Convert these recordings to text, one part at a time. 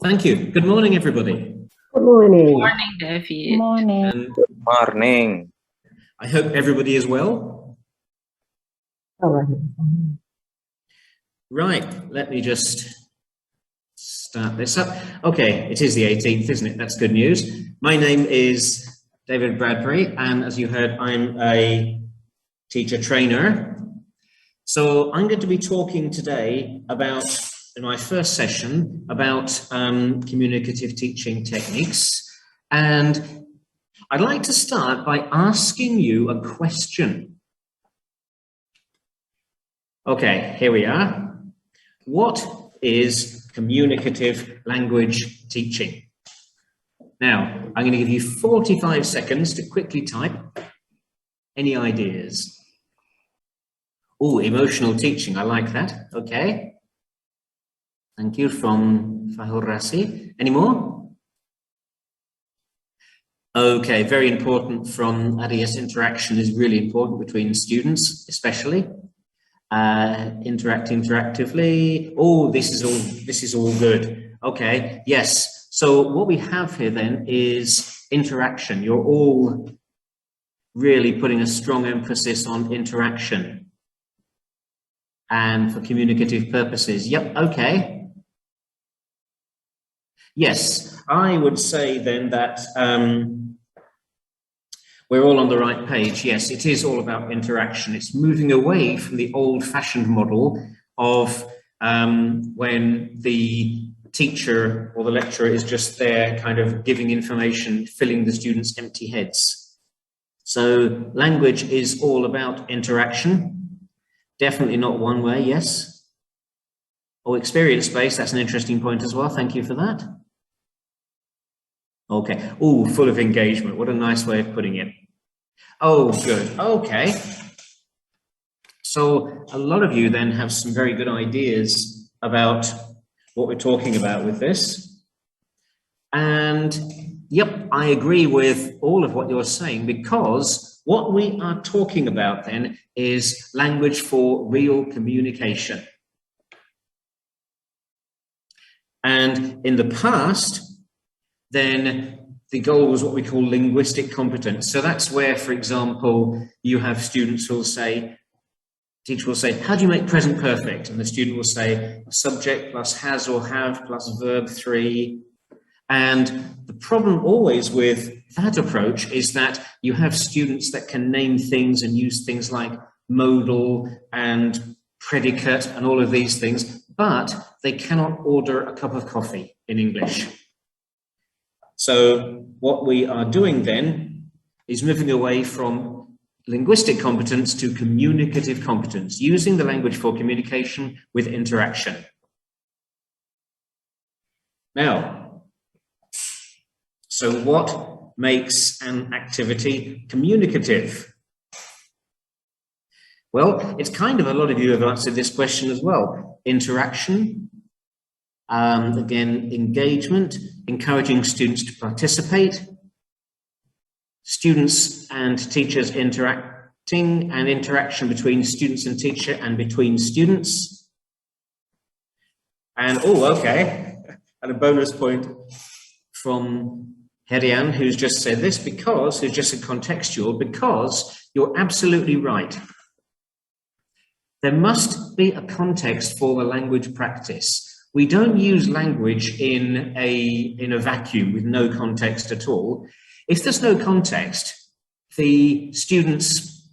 Thank you. Good morning, everybody. Good morning. Morning, David. Morning. And Morning. I hope everybody is well. All right. Right, let me just start this up. Okay, it is the 18th, isn't it? That's good news. My name is David Bradbury, and as you heard, I'm a teacher trainer. So I'm going to be talking today about, in my first session, about communicative teaching techniques. And I'd like to start by asking you a question. Okay, here we are. What is communicative language teaching? Now, I'm going to give you 45 seconds to quickly type. Any ideas? Oh, emotional teaching, I like that. Okay. Thank you from Fahur Rasi. Any more? Okay, very important from Arias. Interaction is really important between students, especially. Interact interactively. Oh, this is all good. Okay, yes. So what we have here then is interaction. You're all really putting a strong emphasis on interaction and for communicative purposes. Yep, okay. Yes, I would say then that we're all on the right page. Yes, it is all about interaction. It's moving away from the old-fashioned model of when the teacher or the lecturer is just there kind of giving information, filling the students' empty heads. So language is all about interaction. Definitely not one way, yes. Oh, experience-based, that's an interesting point as well. Thank you for that. Okay. Oh, full of engagement. What a nice way of putting it. Oh, good. Okay. So a lot of you then have some very good ideas about what we're talking about with this. And yep, I agree with all of what you're saying, because what we are talking about then is language for real communication. And in the past, then the goal was what we call linguistic competence. So that's where, for example, you have students who will say, teacher will say, how do you make present perfect? And the student will say, subject plus has or have plus verb 3. And the problem always with that approach is that you have students that can name things and use things like modal and predicate and all of these things, but they cannot order a cup of coffee in English. So what we are doing then is moving away from linguistic competence to communicative competence, using the language for communication with interaction. Now, so what makes an activity communicative? Well, it's kind of a lot of you have answered this question as well. Interaction, again, engagement, encouraging students to participate, students and teachers interacting, and interaction between students and teacher and between students. And, oh, okay, and a bonus point from Herian, who's just said this, because, who's just a contextual, because you're absolutely right. There must be a context for the language practice. We don't use language in a vacuum with no context at all. If there's no context, the students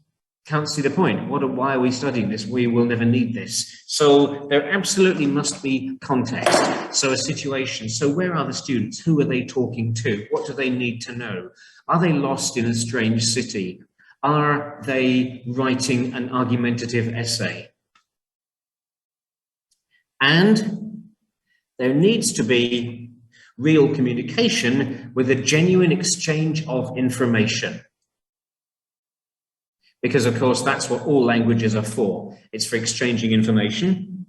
can't see the point. Why are we studying this? We will never need this. So there absolutely must be context. So a situation. So where are the students? Who are they talking to? What do they need to know? Are they lost in a strange city? Are they writing an argumentative essay? And there needs to be real communication with a genuine exchange of information. Because, of course, that's what all languages are for. It's for exchanging information.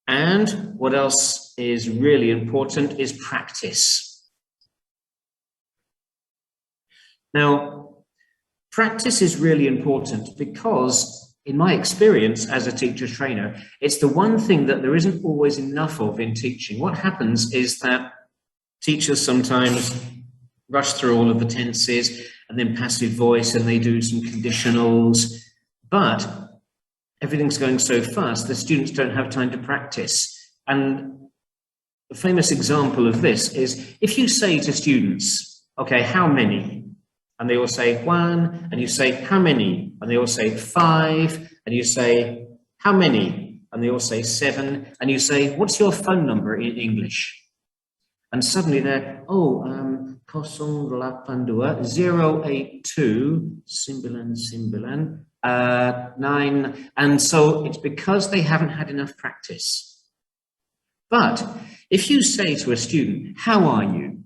And what else is really important is practice. Now, practice is really important because in my experience as a teacher trainer, it's the one thing that there isn't always enough of in teaching. What happens is that teachers sometimes rush through all of the tenses and then passive voice, and they do some conditionals, but everything's going so fast, the students don't have time to practice. And a famous example of this is if you say to students, okay, how many? And they all say 1, and you say, how many? And they all say 5, and you say, how many? And they all say 7, and you say, what's your phone number in English? And suddenly they're, 082 082 9, and so it's because they haven't had enough practice. But if you say to a student, how are you?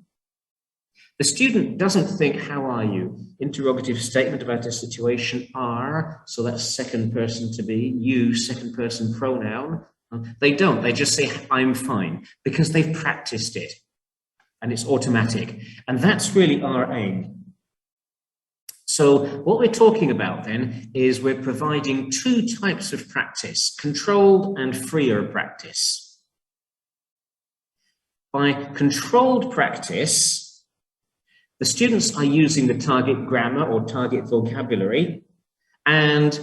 The student doesn't think, how are you? Interrogative statement about a situation, are, so that's second person to be, you, second person pronoun. They don't, they just say, I'm fine, because they've practiced it. And it's automatic. And that's really our aim. So what we're talking about then is we're providing 2 types of practice, controlled and freer practice. By controlled practice, the students are using the target grammar or target vocabulary, and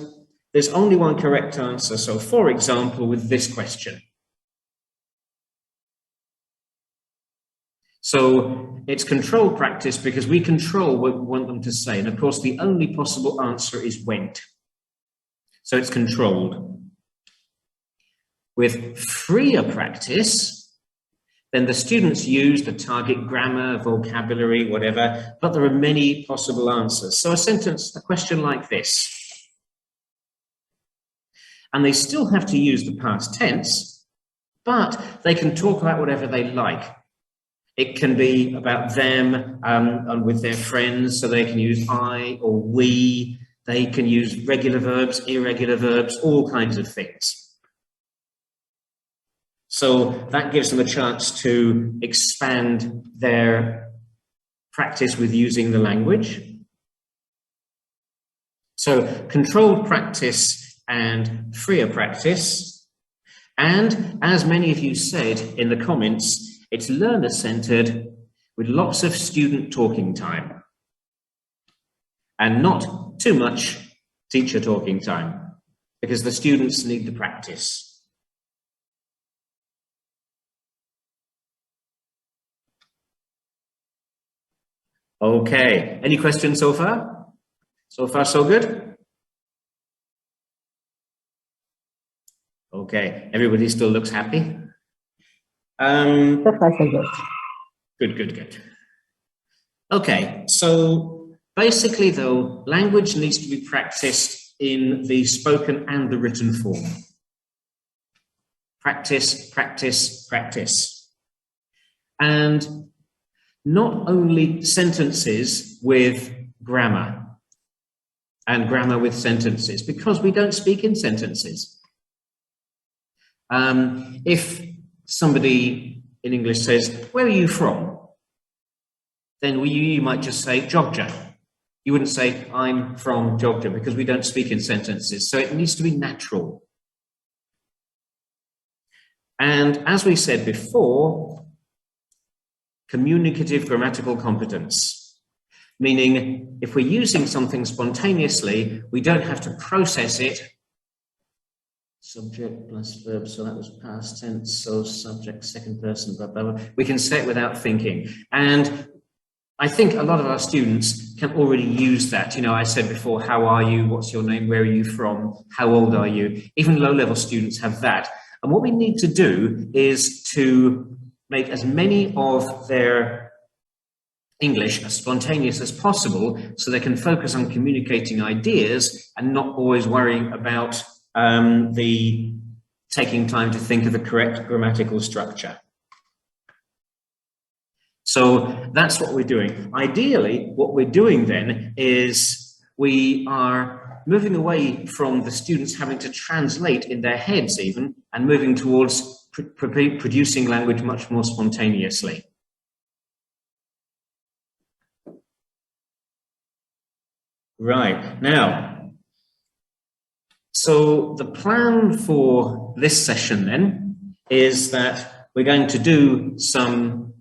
there's only one correct answer. So for example, with this question. So it's controlled practice because we control what we want them to say. And of course, the only possible answer is went. So it's controlled. With freer practice, then the students use the target grammar, vocabulary, whatever, but there are many possible answers. So a question like this. And they still have to use the past tense, but they can talk about whatever they like. It can be about them and with their friends, so they can use I or we. They can use regular verbs, irregular verbs, all kinds of things. So that gives them a chance to expand their practice with using the language. So controlled practice and freer practice. And as many of you said in the comments, it's learner-centered with lots of student talking time and not too much teacher talking time because the students need the practice. Okay, any questions so far? So far, so good? Okay, everybody still looks happy? So far, so good. Good. Okay, so basically though, language needs to be practiced in the spoken and the written form. Practice, practice, practice. And not only sentences with grammar and grammar with sentences, because we don't speak in sentences. If somebody in English says, where are you from? Then you might just say Georgia. You wouldn't say, I'm from Georgia, because we don't speak in sentences. So it needs to be natural. And as we said before, communicative grammatical competence, meaning if we're using something spontaneously, we don't have to process it. Subject plus verb, so that was past tense, so subject, second person, blah, blah, blah. We can say it without thinking. And I think a lot of our students can already use that. You know, I said before, how are you? What's your name? Where are you from? How old are you? Even low-level students have that. And what we need to do is to make as many of their English as spontaneous as possible so they can focus on communicating ideas and not always worrying about the taking time to think of the correct grammatical structure. So that's what we're doing. Ideally, what we're doing then is we are moving away from the students having to translate in their heads even, and moving towards producing language much more spontaneously. Right, now, So the plan for this session then is that we're going to do some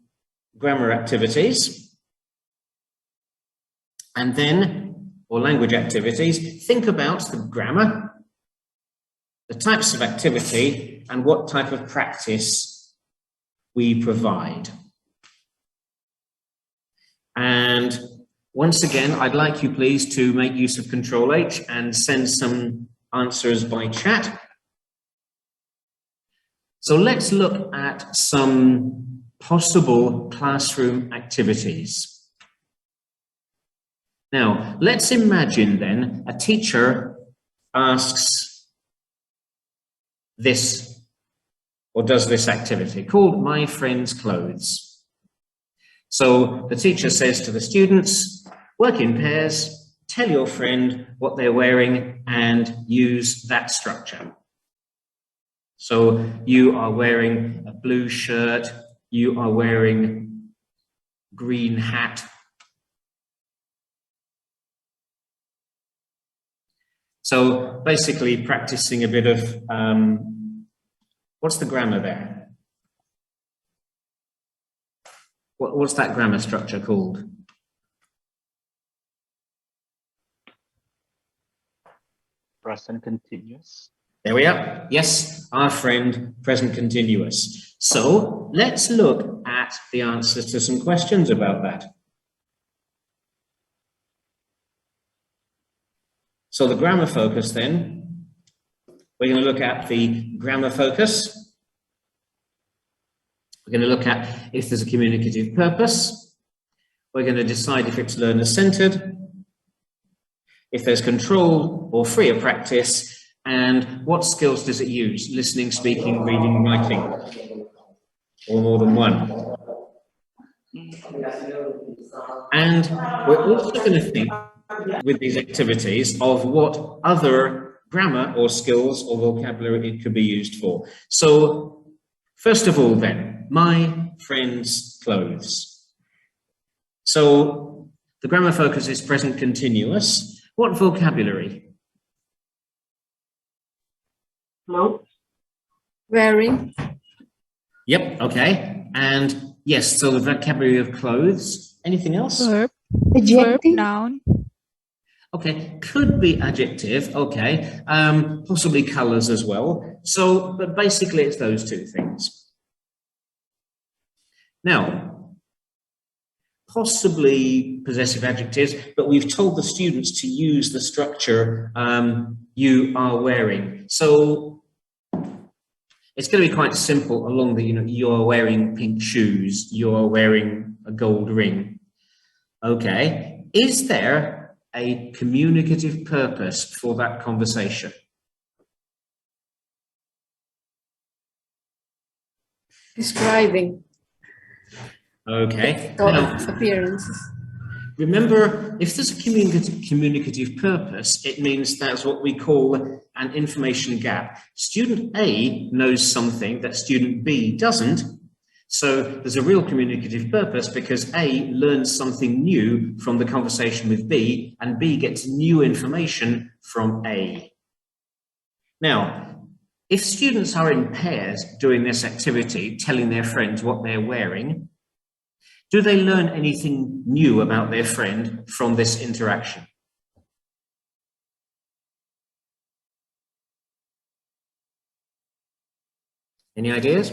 grammar activities and then, or language activities. Think about the grammar, the types of activity, and what type of practice we provide. And once again, I'd like you please to make use of Control H and send some answers by chat. So let's look at some possible classroom activities. Now, let's imagine then a teacher asks this or does this activity called My Friend's Clothes. So the teacher says to the students, work in pairs, tell your friend what they're wearing and use that structure. So you are wearing a blue shirt, you are wearing green hat. So basically practicing a bit of, what's the grammar there? What's that grammar structure called? Present continuous. There we are. Yes, our friend, present continuous. So let's look at the answers to some questions about that. So the grammar focus then, we're going to look at the grammar focus. We're going to look at if there's a communicative purpose. We're going to decide if it's learner-centered, if there's control or freer practice, and what skills does it use? Listening, speaking, reading, writing, or more than one. And we're also going to think with these activities of what other grammar or skills or vocabulary it could be used for. So first of all then, my friend's clothes. So the grammar focus is present continuous. What vocabulary? Clothes. Wearing. Yep, okay. And yes, so the vocabulary of clothes. Anything else? Verb. Adjective. Noun. Okay, could be adjective, okay. Possibly colors as well. So, but basically it's those two things. Now, possibly possessive adjectives, but we've told the students to use the structure you are wearing. So it's going to be quite simple along the, you're wearing pink shoes, you're wearing a gold ring. Okay, is there a communicative purpose for that conversation? Describing. Okay. Now, appearances. Remember, if there's a communicative purpose, it means that's what we call an information gap. Student A knows something that student B doesn't. So there's a real communicative purpose because A learns something new from the conversation with B, and B gets new information from A. Now, if students are in pairs doing this activity, telling their friends what they're wearing, do they learn anything new about their friend from this interaction? Any ideas?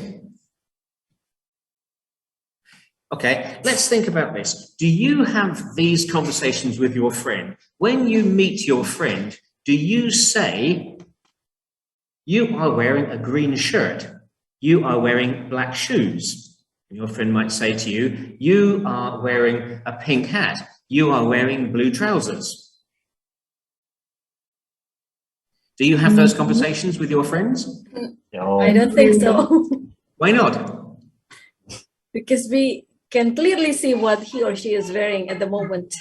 Okay, let's think about this. Do you have these conversations with your friend? When you meet your friend, do you say, you are wearing a green shirt, you are wearing black shoes? And your friend might say to you, you are wearing a pink hat, you are wearing blue trousers. Do you have those conversations with your friends? No. I don't think so. Why not? Because we can clearly see what he or she is wearing at the moment.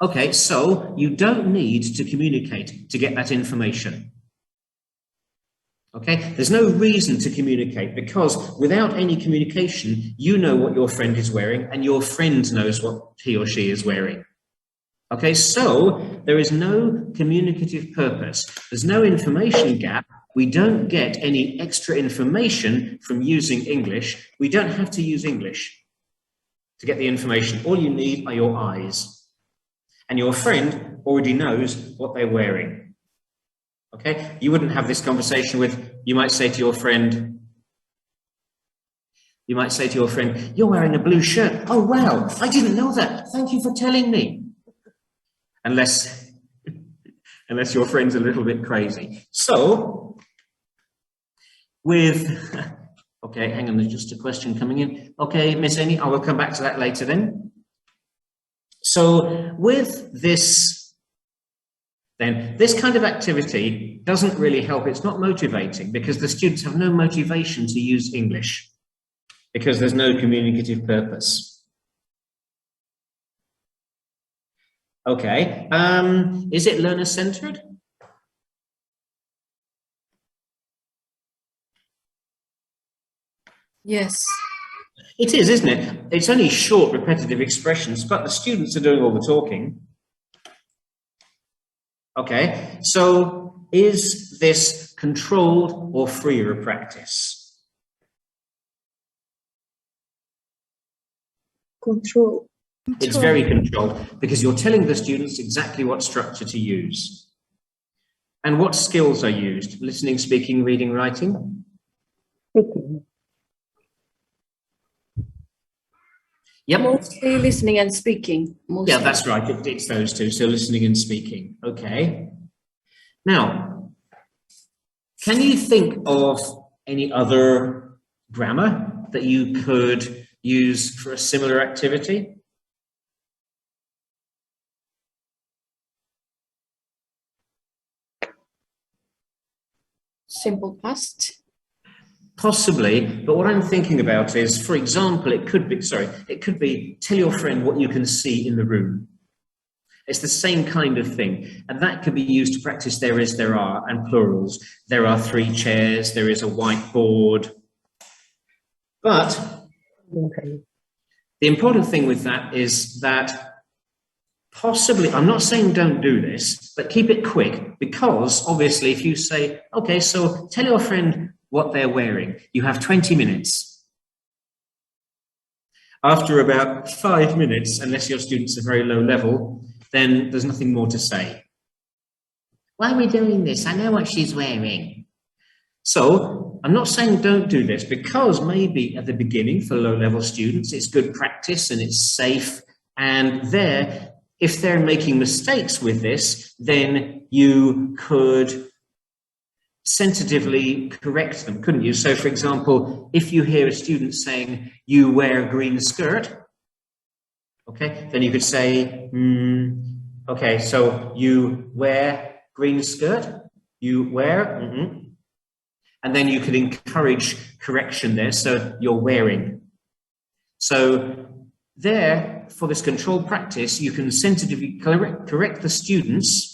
Okay, so you don't need to communicate to get that information. Okay, there's no reason to communicate because without any communication, you know what your friend is wearing and your friend knows what he or she is wearing. Okay, so there is no communicative purpose. There's no information gap. We don't get any extra information from using English. We don't have to use English to get the information. All you need are your eyes. And your friend already knows what they're wearing. Okay, you wouldn't have this conversation with, you might say to your friend, you're wearing a blue shirt. Oh, wow, I didn't know that. Thank you for telling me. Unless your friend's a little bit crazy. So, okay, hang on, there's just a question coming in. Okay, Miss Amy, I will come back to that later then. So, with this, then, this kind of activity doesn't really help. It's not motivating because the students have no motivation to use English because there's no communicative purpose. Okay, is it learner-centered? Yes. It is, isn't it? It's only short, repetitive expressions, but the students are doing all the talking. Okay, so is this controlled or freer practice? Control. It's very controlled because you're telling the students exactly what structure to use. And what skills are used? Listening, speaking, reading, writing? Speaking. Yep. Mostly listening and speaking. Mostly. Yeah, that's right. It's those two. So listening and speaking. Okay. Now, can you think of any other grammar that you could use for a similar activity? Simple past. Possibly, but what I'm thinking about is, for example, it could be tell your friend what you can see in the room. It's the same kind of thing, and that could be used to practice there is, there are, and plurals. There are 3 chairs, there is a whiteboard. But Okay. the important thing with that is that possibly, I'm not saying don't do this, but keep it quick, because obviously if you say, okay, so tell your friend what they're wearing, you have 20 minutes. After about 5 minutes, unless your students are very low level, then there's nothing more to say. Why are we doing this? I know what she's wearing. So I'm not saying don't do this, because maybe at the beginning for low level students, it's good practice and it's safe. And there, if they're making mistakes with this, then you could sensitively correct them, couldn't you? So for example, if you hear a student saying, you wear a green skirt, okay, then you could say, okay, so you wear green skirt, you wear, and then you could encourage correction there, so you're wearing. So there, for this controlled practice, you can sensitively correct the students,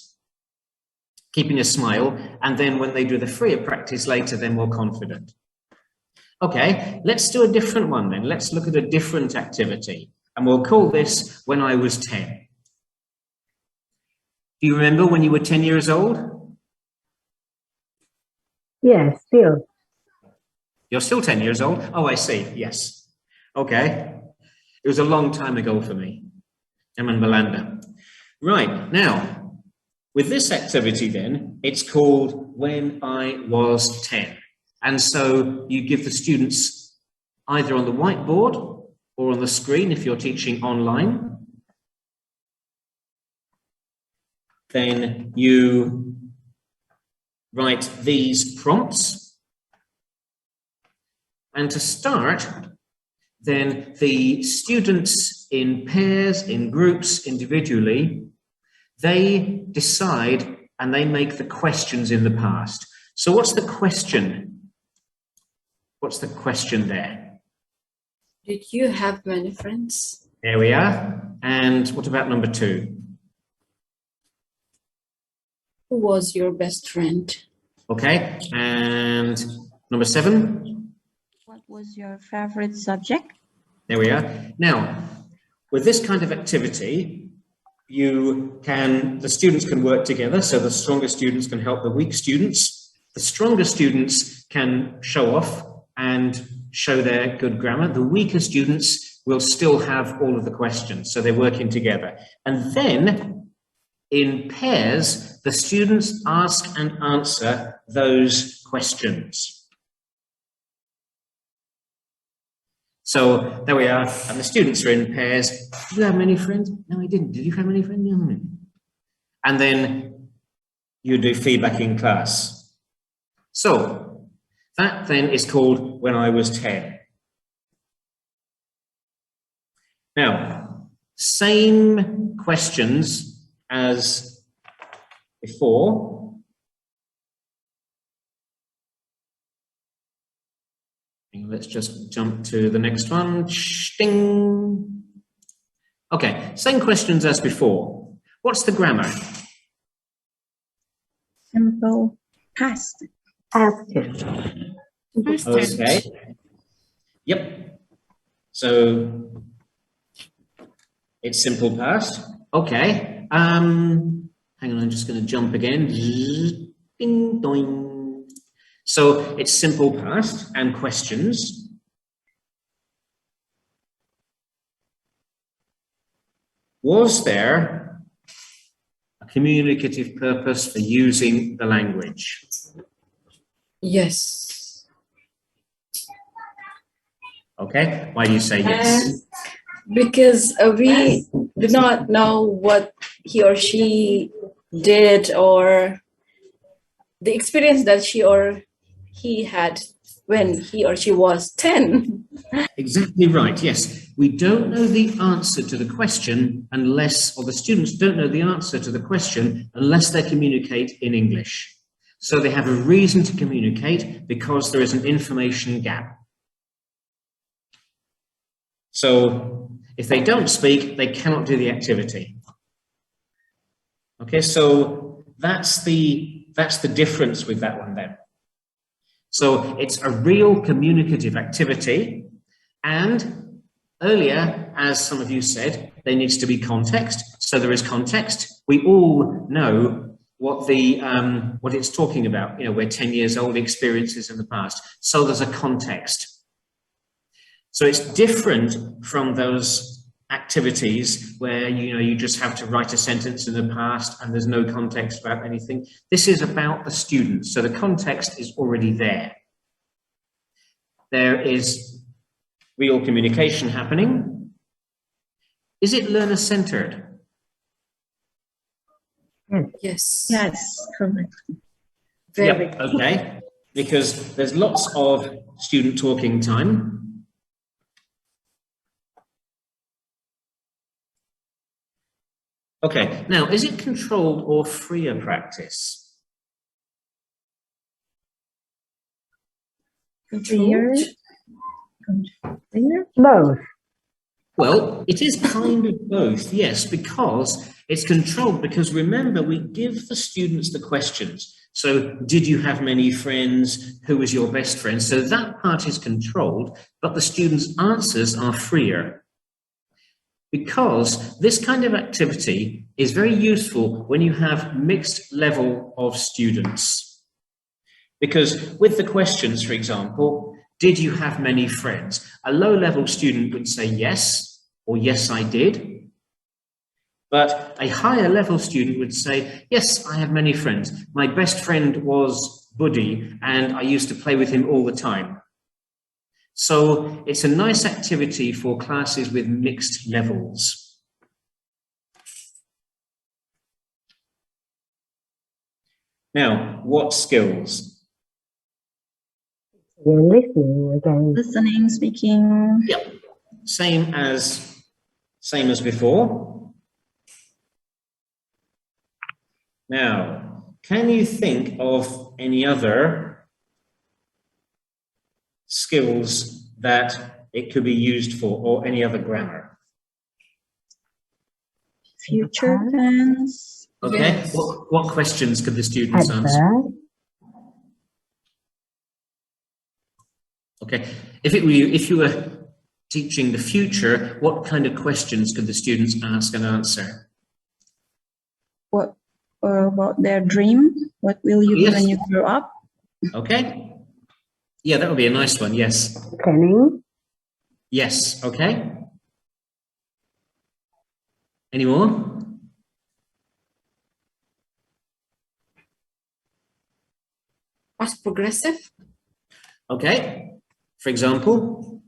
keeping a smile, and then when they do the freer practice later, they're more confident. Okay, let's do a different one then. Let's look at a different activity, and we'll call this When I Was 10. Do you remember when you were 10 years old? Yes, still. You're still 10 years old? Oh, I see, yes. Okay, it was a long time ago for me. I'm in Belanda. Right, now, with this activity then, it's called When I Was 10. And so you give the students either on the whiteboard or on the screen if you're teaching online. Then you write these prompts. And to start, then the students in pairs, in groups, individually, they decide and they make the questions in the past. So what's the question? What's the question there? Did you have many friends? There we are. And what about number 2? Who was your best friend? Okay. And number 7? What was your favorite subject? There we are. Now, with this kind of activity, the students can work together, so the stronger students can help the weak students. The stronger students can show off and show their good grammar. The weaker students will still have all of the questions, so they're working together. And then, in pairs, the students ask and answer those questions. So there we are, and the students are in pairs. Did you have many friends? No, I didn't. Did you have many friends? No. And then you do feedback in class. So that then is called When I Was 10. Now, same questions as before. Let's just jump to the next one. Ding. Okay, same questions as before. What's the grammar? Simple past. Past tense. Okay. Yep. So it's simple past. Okay. Hang on, I'm just going to jump again. Ding doing. So it's simple past and questions. Was there a communicative purpose for using the language? Yes. Okay, why do you say yes? Because we do not know what he or she did, or the experience that she or he had when he or she was 10. Exactly right, yes. We don't know the answer to the question unless, or the students don't know the answer to the question unless they communicate in English. So they have a reason to communicate because there is an information gap. So if they don't speak, they cannot do the activity. Okay, so that's the difference with that one then. So it's a real communicative activity, and earlier, as some of you said, there needs to be context. So there is context. We all know what it's talking about. You know, we're 10 years old, experiences in the past. So there's a context. So it's different from those activities where you just have to write a sentence in the past and there's no context about anything. This is about the students, so the context is already there. There is real communication happening. Is it learner-centered? Yes. Yes, correct. Very. Yep, okay, because there's lots of student talking time. Okay, now, is it controlled or freer practice? Clear. Clear. Both. Well, it is kind of both, yes, because it's controlled, because remember, we give the students the questions. So, did you have many friends? Who was your best friend? So that part is controlled, but the students' answers are freer. Because this kind of activity is very useful when you have mixed level of students. Because with the questions, for example, did you have many friends? A low-level student would say yes, or yes, I did. But a higher level student would say, yes, I have many friends. My best friend was Buddy, and I used to play with him all the time. So it's a nice activity for classes with mixed levels. Now, what skills? You're listening again. Listening, speaking. Yep, same as before. Now, can you think of any other skills that it could be used for, or any other grammar? Future tense. Okay, Yes. what questions could the students answer? Adverb. Okay, if you were teaching the future, what kind of questions could the students ask and answer? what about their dream? What will you do Yes. when you grow up? Okay. Yeah, that would be a nice one. Yes. planning, Yes. Okay. Any more? Past progressive. Okay. For example,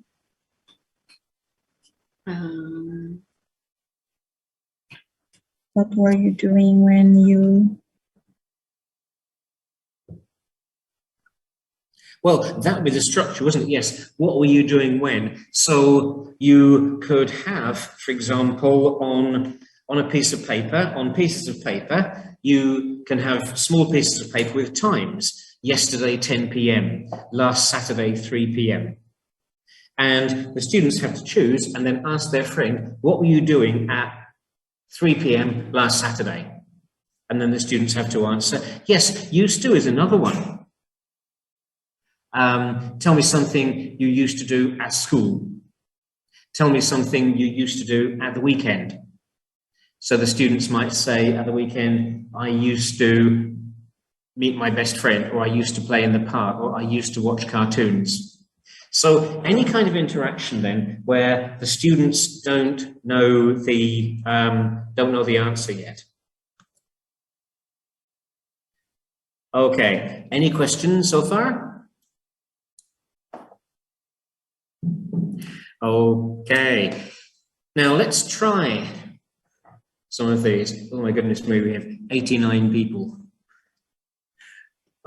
Um, What were you doing when you? well, that would be the structure, wasn't it? Yes. What were you doing when? So you could have, for example, on a piece of paper, on pieces of paper, you can have small pieces of paper with times. Yesterday, 10 p.m. Last Saturday, 3 p.m. And the students have to choose and then ask their friend, what were you doing at 3 p.m. last Saturday? And then the students have to answer. Yes, used to is another one. Tell me something you used to do at school. Tell me something you used to do at the weekend. So the students might say at the weekend, I used to meet my best friend, or I used to play in the park, or I used to watch cartoons. So any kind of interaction then where the students don't know the answer yet. Okay, any questions so far? Okay, now let's try some of these. Oh my goodness me, we have 89 people.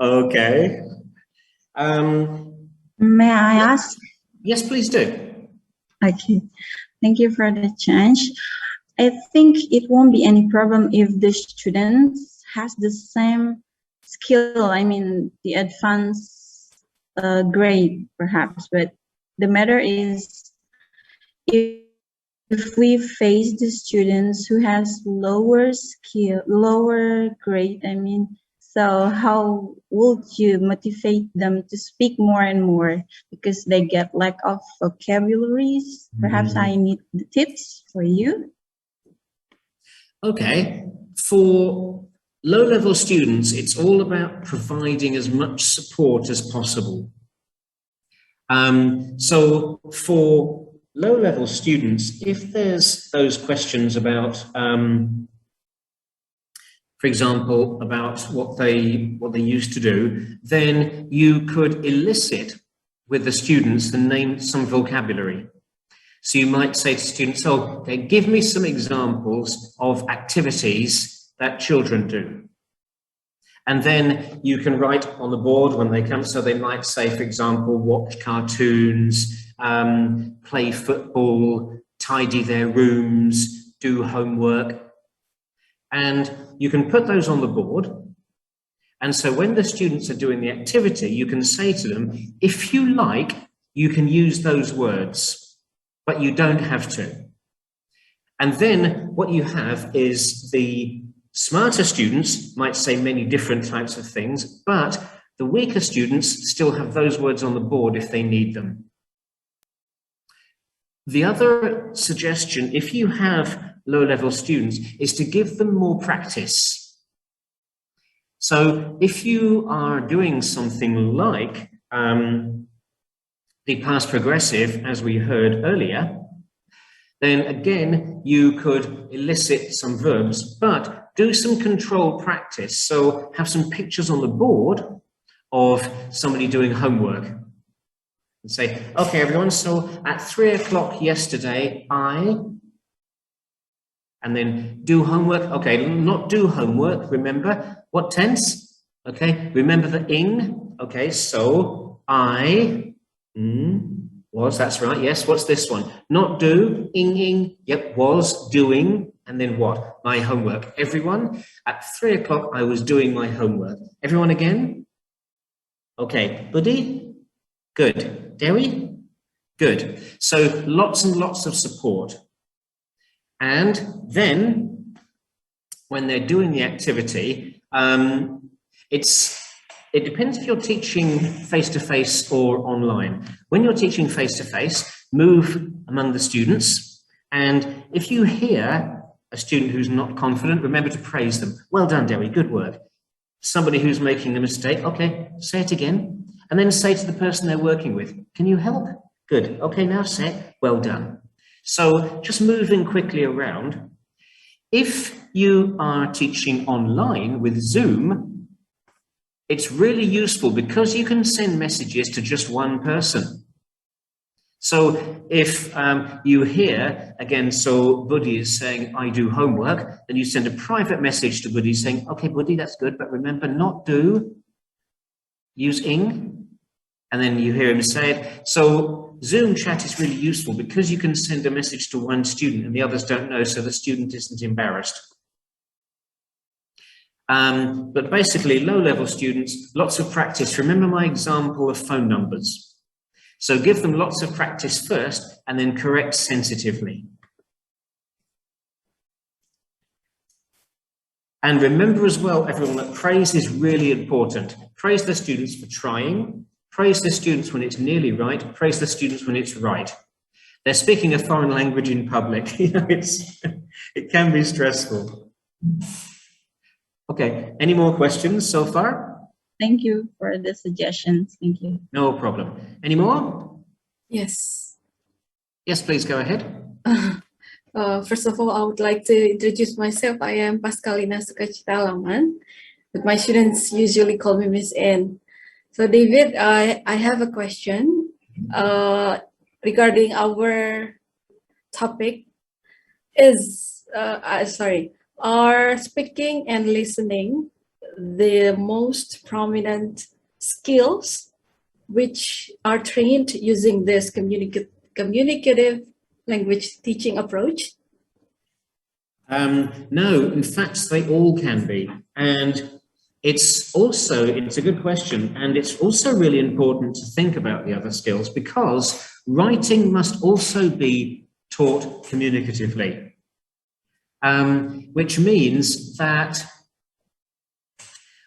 Okay. May I ask? Yes, please do. Okay, thank you for the chance. I think it won't be any problem if the students has the same skill. I mean, the advanced grade perhaps, but the matter is if we face the students who has lower skill, lower grade, I mean, so how would you motivate them to speak more and more because they get lack of vocabularies? Perhaps I need the tips for you. Okay, for low-level students, it's all about providing as much support as possible. So for low-level students, if there's those questions about, for example, about what they used to do, then you could elicit with the students the name some vocabulary. So you might say to students, oh, okay, give me some examples of activities that children do. And then you can write on the board when they come. So they might say, for example, watch cartoons, play football, tidy their rooms, do homework. And you can put those on the board. And so when the students are doing the activity, you can say to them, if you like, you can use those words, but you don't have to. And then what you have is the smarter students might say many different types of things, but the weaker students still have those words on the board if they need them. The other suggestion, if you have low-level students, is to give them more practice. So if you are doing something like the past progressive, as we heard earlier, then again, you could elicit some verbs, but do some controlled practice. So have some pictures on the board of somebody doing homework. And say, okay, everyone, so at 3 o'clock yesterday, and then do homework. Okay, not do homework, remember. What tense? Okay, remember the ing. Okay, so I was, that's right, yes. What's this one? Not do, ing, yep, was, doing, and then what? My homework. Everyone, at 3 o'clock, I was doing my homework. Everyone again? Okay, Buddy? Good. Dewi? Good. So lots and lots of support. And then when they're doing the activity, it depends if you're teaching face-to-face or online. When you're teaching face-to-face, move among the students. And if you hear a student who's not confident, remember to praise them. Well done, Derry, good work. Somebody who's making a mistake, okay, say it again. And then say to the person they're working with, can you help? Good, okay, now say it, well done. So just moving quickly around. If you are teaching online with Zoom, it's really useful because you can send messages to just one person. So if you hear, again, so Buddy is saying, I do homework, then you send a private message to Buddy saying, okay, Buddy, that's good, but remember not do, use ing, and then you hear him say it. So Zoom chat is really useful because you can send a message to one student and the others don't know, so the student isn't embarrassed. But basically, low-level students, lots of practice. Remember my example of phone numbers. So give them lots of practice first and then correct sensitively. And remember as well, everyone, that praise is really important. Praise the students for trying. Praise the students when it's nearly right. Praise the students when it's right. They're speaking a foreign language in public. You know, it can be stressful. Okay, any more questions so far? Thank you for the suggestions. Thank you. No problem. Any more? Yes. Yes, please go ahead. First of all, I would like to introduce myself. I am Pascalina Sukacita Laman, but my students usually call me Miss N. So David, I have a question regarding our topic. Are speaking and listening the most prominent skills which are trained using this communicative language teaching approach? No, in fact, they all can be. And it's a good question. And it's also really important to think about the other skills because writing must also be taught communicatively, which means that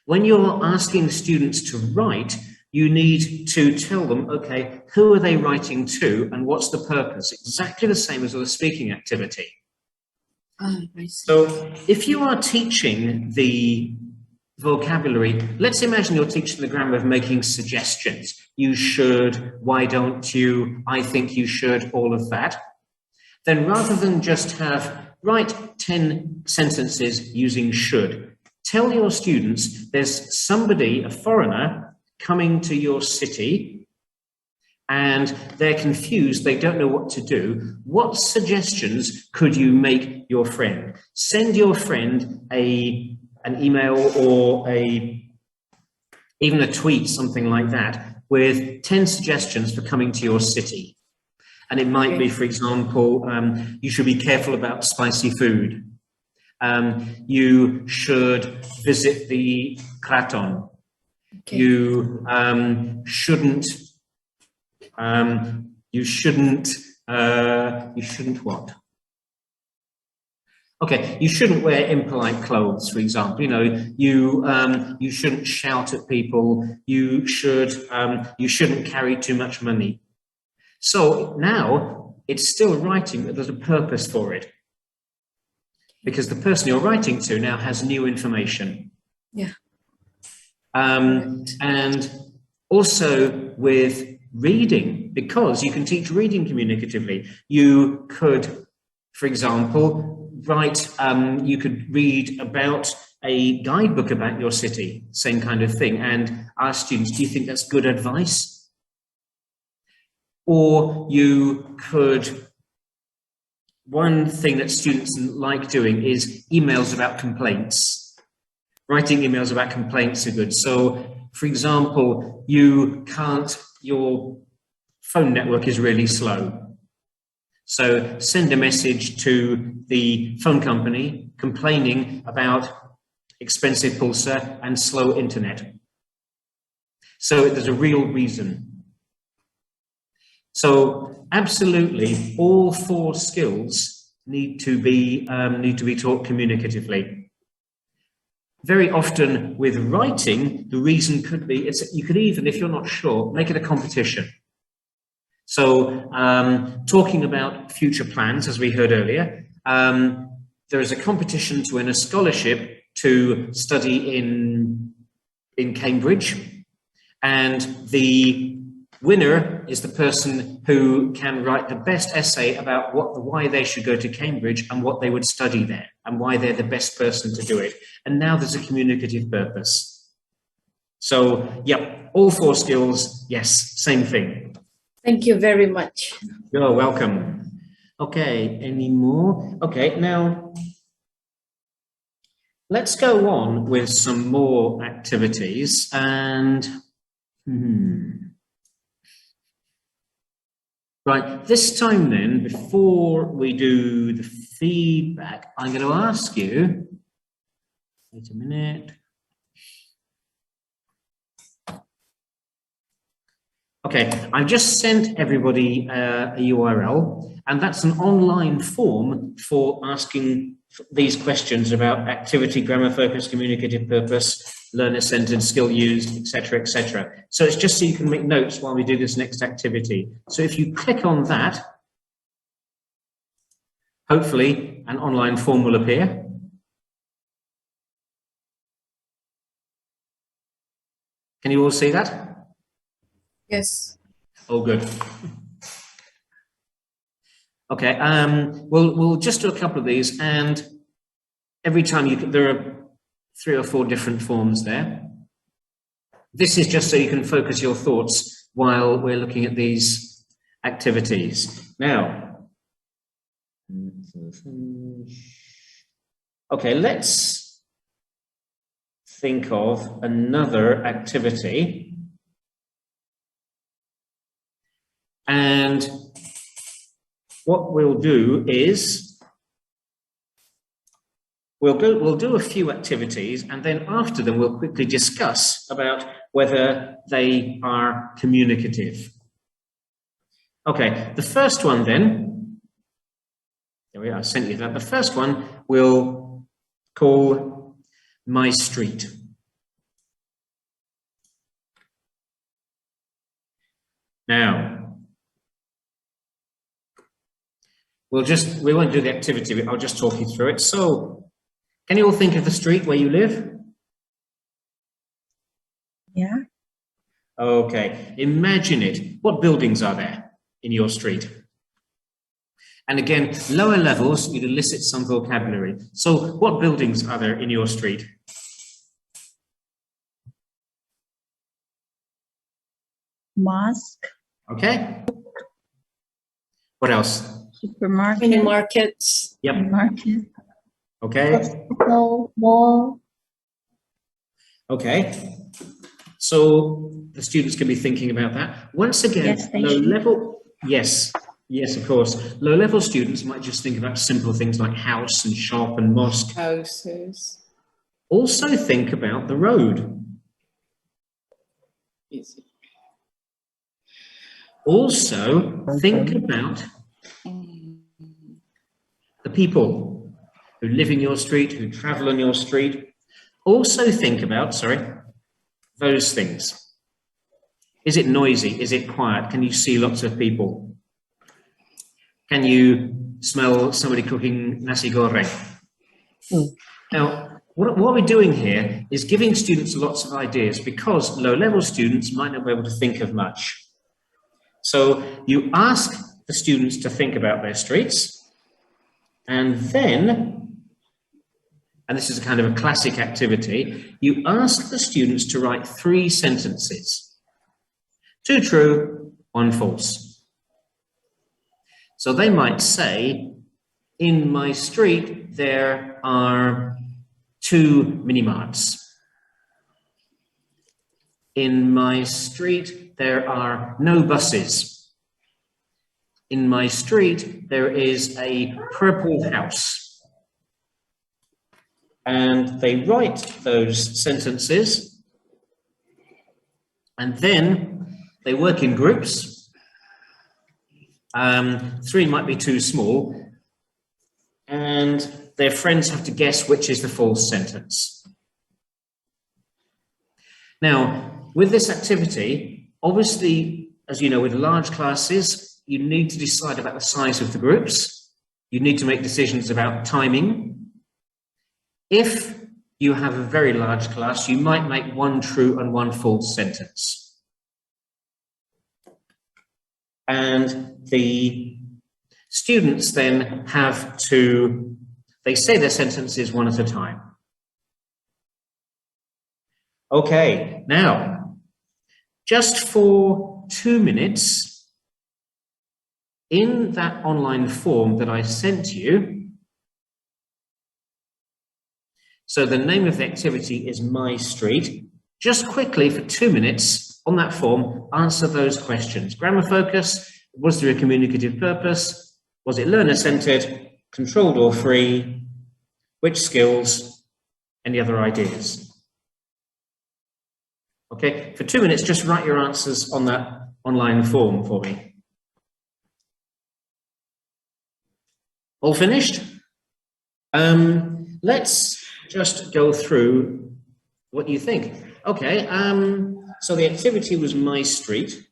when you're asking students to write, you need to tell them, okay, who are they writing to and what's the purpose? Exactly the same as with a speaking activity. So if you are teaching the vocabulary, let's imagine you're teaching the grammar of making suggestions. You should, why don't you, I think you should, all of that. Then rather than just write 10 sentences using should, tell your students there's somebody, a foreigner, coming to your city and they're confused, they don't know what to do. What suggestions could you make your friend? Send your friend an email or even a tweet, something like that, with 10 suggestions for coming to your city. And it might be, for example, you should be careful about spicy food. You should visit the Kraton. Okay. You shouldn't what? Okay, you shouldn't wear impolite clothes, for example. You know, you shouldn't shout at people. You shouldn't carry too much money. So now it's still writing, but there's a purpose for it. Because the person you're writing to now has new information. Yeah. And also with reading, because you can teach reading communicatively. You could, for example, you could read about a guidebook about your city, same kind of thing, and ask students, do you think that's good advice? Or you could, one thing that students like doing is emails about complaints. Writing emails about complaints are good. So, for example, your phone network is really slow. So send a message to the phone company complaining about expensive pulsar and slow internet. So there's a real reason. So absolutely, all 4 skills need to be taught communicatively. Very often with writing, the reason could be, you could even, if you're not sure, make it a competition. So talking about future plans, as we heard earlier, there is a competition to win a scholarship to study in Cambridge, and the winner is the person who can write the best essay about why they should go to Cambridge and what they would study there and why they're the best person to do it. And now there's a communicative purpose. So, yeah, all 4 skills, yes, same thing. Thank you very much. You're welcome. Okay, any more? Okay, now let's go on with some more activities and right, this time then, before we do the feedback, I'm going to ask you, wait a minute. Okay, I've just sent everybody a URL, and that's an online form for asking these questions about activity, grammar focus, communicative purpose, learner-centered, skill used, etc., etc. So it's just so you can make notes while we do this next activity. So if you click on that, hopefully an online form will appear. Can you all see that? Yes. Oh, good. Okay, we'll just do a couple of these, and every time there are 3 or 4 different forms there. This is just so you can focus your thoughts while we're looking at these activities. Now, okay, let's think of another activity. And what we'll do is we'll do a few activities, and then after them we'll quickly discuss about whether they are communicative. Okay, the first one then, there we are, I sent you that. The first one we'll call My Street. Now, we won't do the activity, I'll just talk you through it. So, can you all think of the street where you live? Yeah. Okay, imagine it. What buildings are there in your street? And again, lower levels, you'd elicit some vocabulary. So, what buildings are there in your street? Mosque, Okay. What else? supermarket, Mini markets. Yep. market, Okay. Hospital, mall. Okay. So the students can be thinking about that. Once again, Gas low station. level, yes, of course. Low level students might just think about simple things like house and shop and mosque. Houses. Also think about the road. Easy. Also think about the people who live in your street, who travel on your street. Also think about, those things. Is it noisy? Is it quiet? Can you see lots of people? Can you smell somebody cooking nasi goreng? Now, what we're doing here is giving students lots of ideas, because low-level students might not be able to think of much. So you ask the students to think about their streets, and then, and this is a kind of a classic activity, you ask the students to write 3 sentences. 2 true, 1 false. So they might say, in my street there are 2 mini-marts. In my street there are no buses. In my street there is a purple house. And they write those sentences, and then they work in groups. 3 might be too small, and their friends have to guess which is the false sentence. Now, with this activity, obviously, as you know, with large classes, you need to decide about the size of the groups. You need to make decisions about timing. If you have a very large class, you might make one true and one false sentence. And the students then have to, they say their sentences one at a time. Okay, now, just for 2 minutes, in that online form that I sent you, so the name of the activity is My Street, just quickly for 2 minutes on that form, answer those questions. Grammar focus, was there a communicative purpose? Was it learner-centered, controlled or free? Which skills? Any other ideas? Okay, for 2 minutes, just write your answers on that online form for me. All finished? Let's just go through what you think. Okay, so the activity was My Street.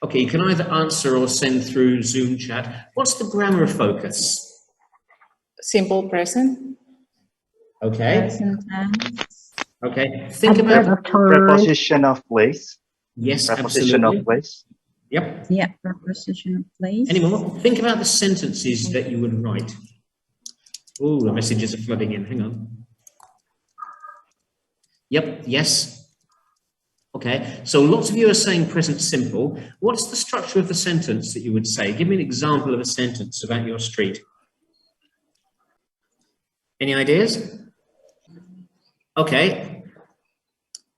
Okay, you can either answer or send through Zoom chat. What's the grammar focus? Simple present. Okay. Present tense. Okay. Think about Preposition of place. yes, Preposition absolutely. of place. Yep. Yeah, preposition of place. Any more? Think about the sentences that you would write. Oh, the messages are flooding in. Hang on. Yep. Yes. Okay. So lots of you are saying present simple. What's the structure of the sentence that you would say? Give me an example of a sentence about your street. Any ideas? Okay.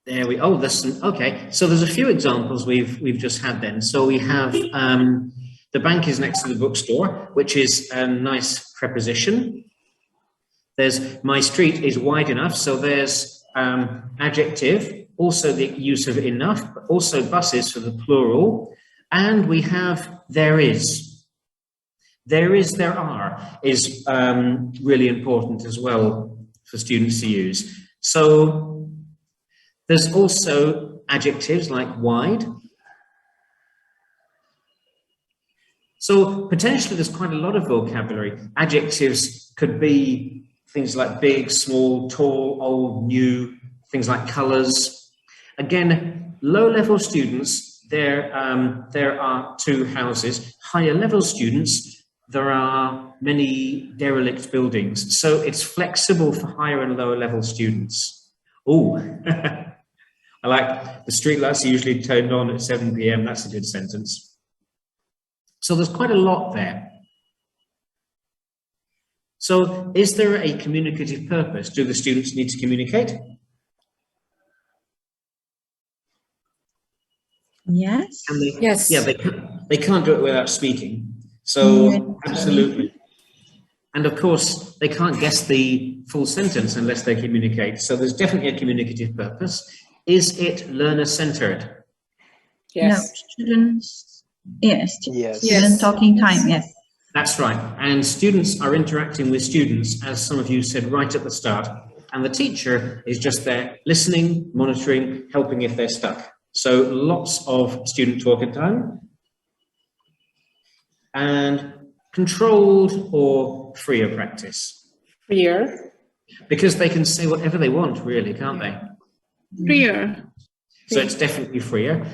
There we, oh, there's some, okay. So there's a few examples we've just had then. So we have, the bank is next to the bookstore, which is a nice preposition. There's my street is wide enough. So there's, adjective, also the use of enough, but also buses for the plural. And we have there is. There is, there are is really important as well for students to use. So there's also adjectives like wide. So potentially there's quite a lot of vocabulary. Adjectives could be things like big, small, tall, old, new, things like colors. Again, low-level students, there are two houses. Higher level students, there are many derelict buildings. So it's flexible for higher and lower level students. Oh, I like the streetlights are usually turned on at 7 p.m. That's a good sentence. So there's quite a lot there. So is there a communicative purpose? Do the students need to communicate? Yes. Can they, Yes. Yeah, they can't do it without speaking. So Yeah. absolutely. And of course, they can't guess the full sentence unless they communicate. So there's definitely a communicative purpose. Is it learner-centered? Yes. No, students. Yes. Yes. Student Yes. talking time. Yes. That's right. And students are interacting with students, as some of you said right at the start. And the teacher is just there listening, monitoring, helping if they're stuck. So lots of student talking time. And controlled or freer practice. Freer. Because they can say whatever they want, really, can't they? Freer. So it's definitely freer.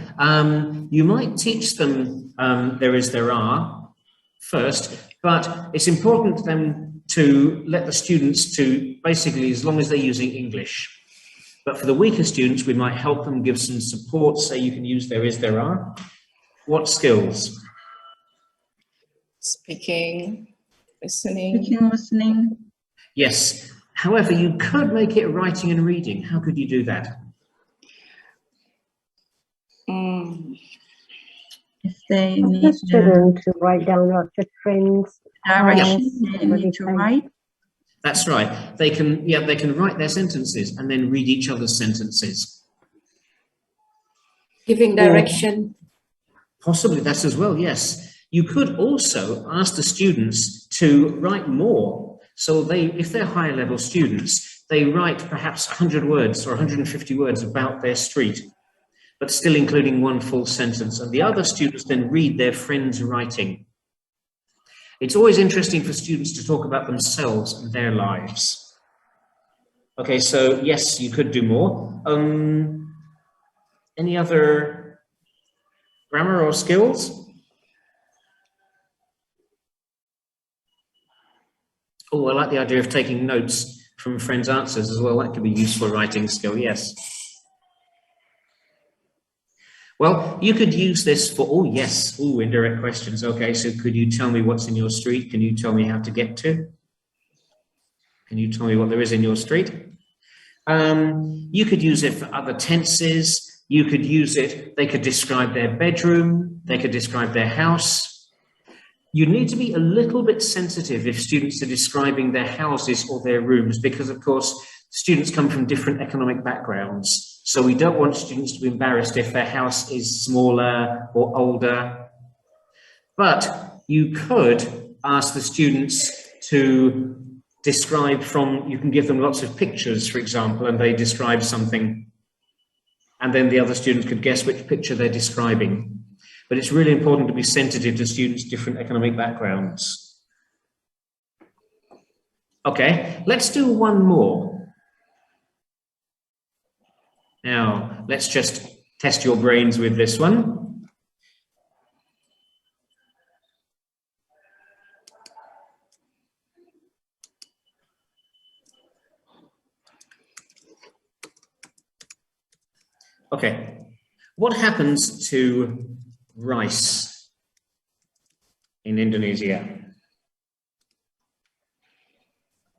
You might teach them there is, there are first, but it's important then to let the students to basically, as long as they're using English. But for the weaker students, we might help them, give some support, say you can use there is, there are. What skills? Speaking, listening. Speaking, listening. Yes. However, you could make it writing and reading. How could you do that? If they Ask need the student to write down lots of friends. direction, they need to write. That's right. They can, yeah, they can write their sentences and then read each other's sentences. Giving direction. Possibly that as well, yes. You could also ask the students to write more. So they, if they're higher level students, they write perhaps 100 words or 150 words about their street, but still including one full sentence. And the other students then read their friends' writing. It's always interesting for students to talk about themselves and their lives. Okay, so yes, you could do more. Any other grammar or skills? Oh, I like the idea of taking notes from friends' answers as well. That could be a useful writing skill, yes. Well, you could use this for, oh yes, oh, indirect questions. Okay, so could you tell me what's in your street? Can you tell me how to get to? Can you tell me what there is in your street? You could use it for other tenses. You could use it, they could describe their bedroom. They could describe their house. You need to be a little bit sensitive if students are describing their houses or their rooms, because of course, students come from different economic backgrounds. So we don't want students to be embarrassed if their house is smaller or older. But you could ask the students to describe from, you can give them lots of pictures, for example, and they describe something. And then the other students could guess which picture they're describing. But it's really important to be sensitive to students' different economic backgrounds. Okay, let's do one more. Now, let's just test your brains with this one. Okay, what happens to rice in Indonesia?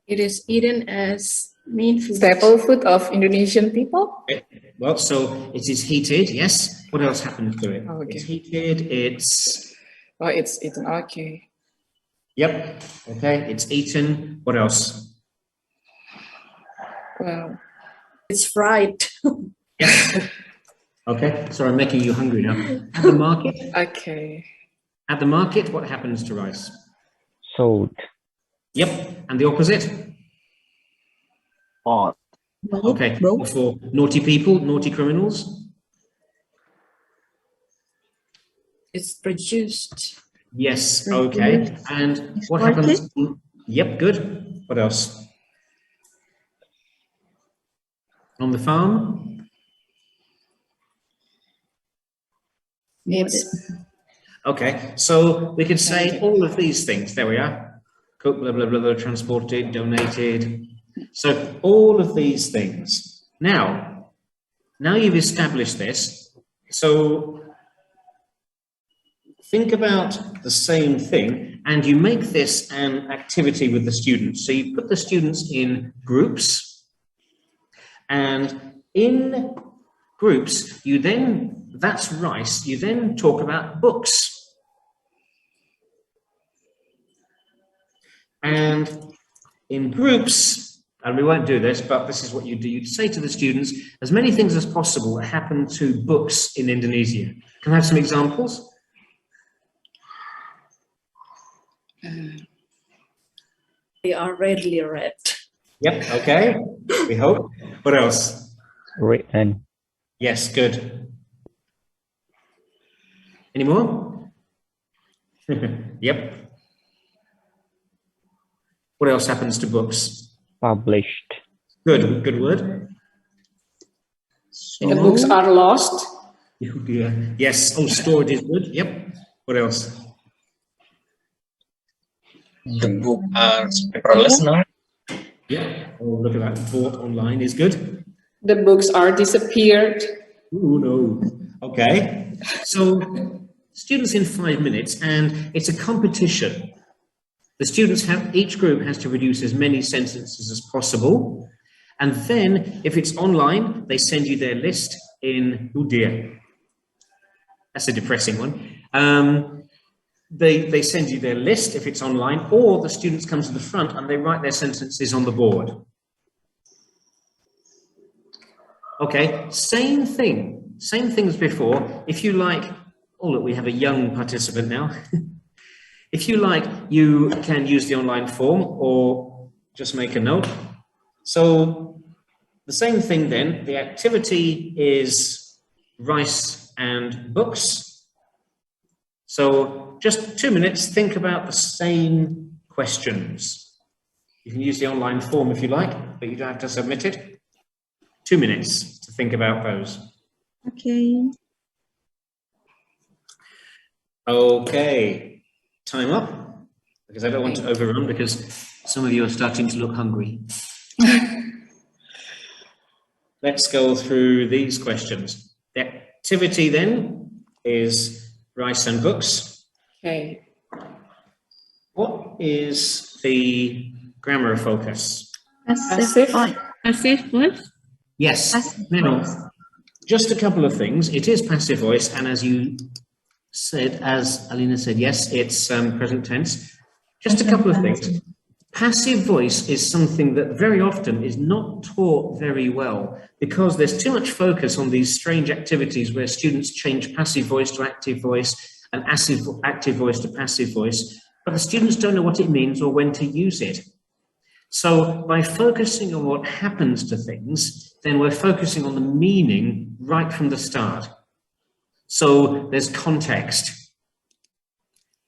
It is eaten as main food. Staple food of Indonesian people. Okay. Well, so it is heated, yes. What else happens to it? Okay. It's heated, it's... Oh, it's eaten. Okay. Yep, okay, it's eaten. What else? Well, It's fried. Yes. Okay, sorry, I'm making you hungry now. At the market? okay. At the market, what happens to rice? Sold. Yep, and the opposite? Bought. Okay, for naughty people, naughty criminals? It's produced. Yes, okay. And what happens? Yep, good. What else? On the farm? It's Okay, so we could say all of these things. There we are. Cooked, blah, blah, blah, blah, transported, donated. So all of these things. Now you've established this. So think about the same thing and you make this an activity with the students. So you put the students in groups, and in groups, you then, that's rice, you then talk about books. And in groups, and we won't do this, but this is what you do. You say to the students, as many things as possible that happen to books in Indonesia. Can I have some examples? They are rarely read. Yep, okay. We hope. What else? Written. Yes, good. Any more? Yep. What else happens to books? Published. Good, good word. the books are lost. Oh dear. Yes, oh, stored is good. Yep. What else? The book are paperless now. Yeah. Oh, look at that. Bought online is good. The books are disappeared. Oh no. Okay. So students in 5 minutes, and it's a competition. The students have, each group has to produce as many sentences as possible. And then if it's online, they send you their list in, oh dear. That's a depressing one. They send you their list if it's online, or the students come to the front and they write their sentences on the board. Okay, same thing as before. If you like, oh look, we have a young participant now. If you like, you can use the online form or just make a note. So the same thing then, the activity is rice and books. So just 2 minutes, think about the same questions. You can use the online form if you like, but you don't have to submit it. 2 minutes to think about those. Okay. Okay, time up, because I don't want to overrun because some of you are starting to look hungry. Let's go through these questions. The activity then is rice and books. Okay. What is the grammar focus? Passive. Passive voice. Yes. Passive Now, voice. just a couple of things. It is passive voice, and as you said, as Alina said, yes, it's present tense. Just a couple of things. Passive voice is something that very often is not taught very well because there's too much focus on these strange activities where students change passive voice to active voice and active voice to passive voice, but the students don't know what it means or when to use it. So by focusing on what happens to things, then we're focusing on the meaning right from the start. So there's context.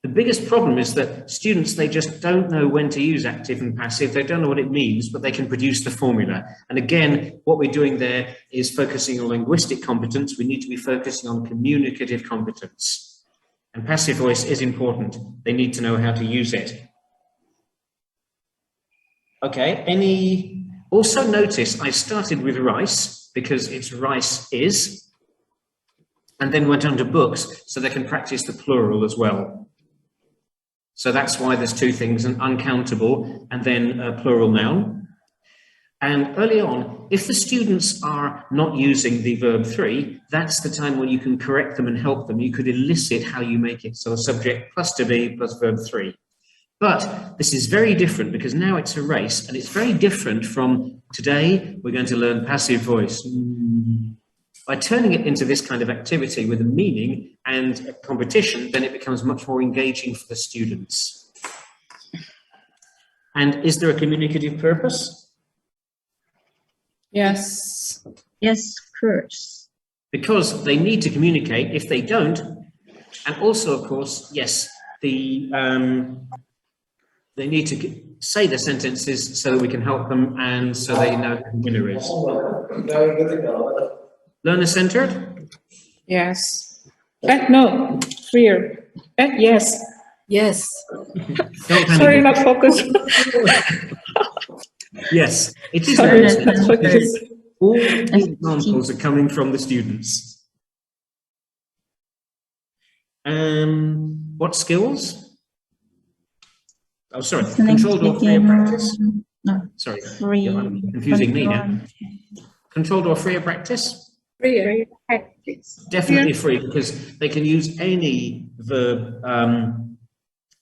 The biggest problem is that students, they just don't know when to use active and passive. They don't know what it means, but they can produce the formula. And again, what we're doing there is focusing on linguistic competence. We need to be focusing on communicative competence. And passive voice is important. They need to know how to use it. Okay, also notice I started with rice because it's rice is, and then went on to books so they can practice the plural as well. So that's why there's two things, an uncountable and then a plural noun. And early on, if the students are not using the verb 3, that's the time when you can correct them and help them. You could elicit how you make it. So subject plus to be plus verb 3. But this is very different because now it's a race, and it's very different from today we're going to learn passive voice. By turning it into this kind of activity with a meaning and a competition, then it becomes much more engaging for the students. And is there a communicative purpose? Yes. Yes, of course. Because they need to communicate. If they don't, and also, of course, yes, they need to say the sentences so that we can help them and so they know who the winner is. Learner-centered? Yes. No. Freer. Yes. Yes. Don't panic. Sorry, not focused. Yes, it is. Sorry, learner-centered not focused. because all the examples are coming from the students. What skills? Oh, sorry. Listening, Controlled or freer speaking, practice? No, Sorry, free. yeah, I'm confusing me now. Controlled or freer practice? Freer. Definitely free because they can use any verb,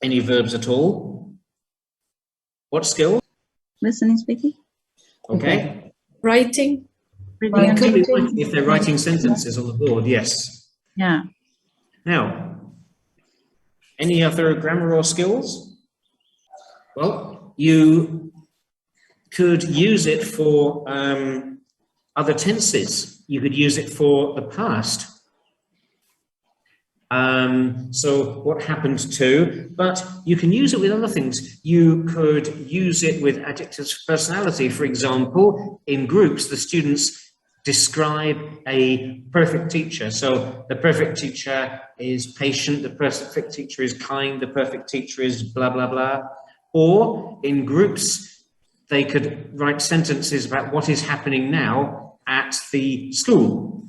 any verbs at all. What skill? Listening, speaking. Okay. Writing. Reading It and could be writing. writing if they're writing sentences on the board, yes. Yeah. Now, any other grammar or skills? Well, you could use it for other tenses. You could use it for the past. So what happened to, but you can use it with other things. You could use it with adjectives of personality. For example, in groups, the students describe a perfect teacher. So the perfect teacher is patient, the perfect teacher is kind, the perfect teacher is blah, blah, blah. Or in groups, they could write sentences about what is happening now at the school.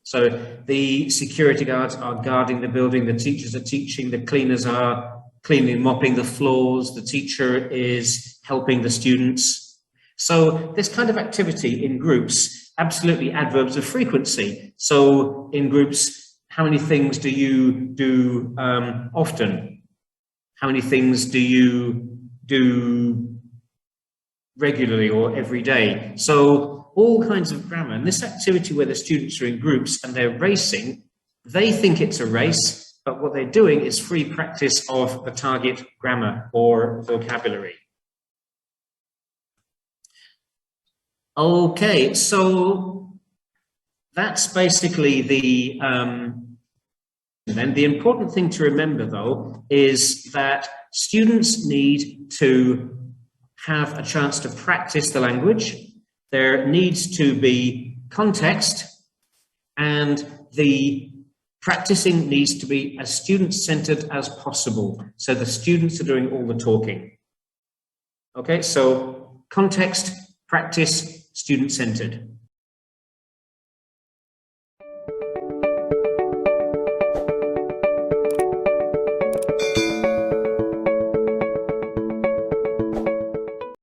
So the security guards are guarding the building, the teachers are teaching, the cleaners are cleaning, mopping the floors, the teacher is helping the students. So this kind of activity in groups, absolutely adverbs of frequency. So in groups, how many things do you do often? How many things do you do regularly or every day? So all kinds of grammar. And this activity where the students are in groups and they're racing, they think it's a race, but what they're doing is free practice of the target grammar or vocabulary. Okay, so that's basically the Then the important thing to remember, though, is that students need to have a chance to practice the language. There needs to be context, and the practicing needs to be as student-centered as possible. So the students are doing all the talking. Okay, so context, practice, student-centered.